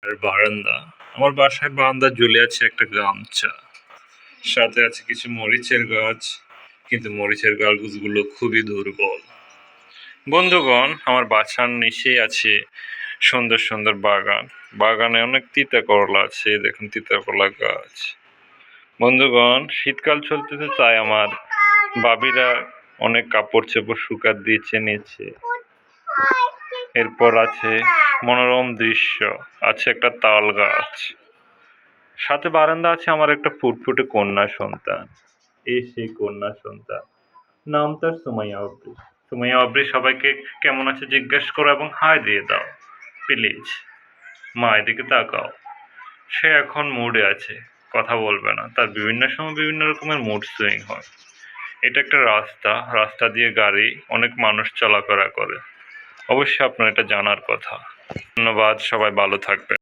আর বারান্দা। আমার বাসায় বারান্দায় ঝুলে আছে একটা গামছা। সাথে আছে কিছু মরিচের গাছ, কিন্তু মরিচের গাছগুলো খুবই দুর্বল। বন্ধুগণ, আমার বাসার নিচেই আছে সুন্দর সুন্দর বাগান। বাগানে অনেক তিতা করলা আছে, দেখুন তিতা করলা গাছ। বন্ধুগণ, শীতকাল চলতেছে, তাই আমার বাবিরা অনেক কাপড় চোপড় শুকাত দিয়েছে নিচে। এরপর আছে মনোরম দৃশ্য, আছে একটা তাল গাছ, সাথে বারান্দা আছে আমার একটা ফুটফুটে কন্যা সন্তান। এই সেই কন্যা সন্তান, নাম তার সুমাইয়া আবরি। সুমাইয়া আবরি সবাইকে কেমন আছে জিজ্ঞেস করো এবং হাই দিয়ে দাও প্লিজ। মা এদিকে তাকাও। সে এখন মুডে আছে, কথা বলবে না, তার বিভিন্ন সময় বিভিন্ন রকমের মুড সুইং হয়। এটা একটা রাস্তা, রাস্তা দিয়ে গাড়ি অনেক মানুষ চলাফেরা করে। অবশ্যই আপনার এটা জানার কথা। ধন্যবাদ, সবাই ভালো থাকবেন।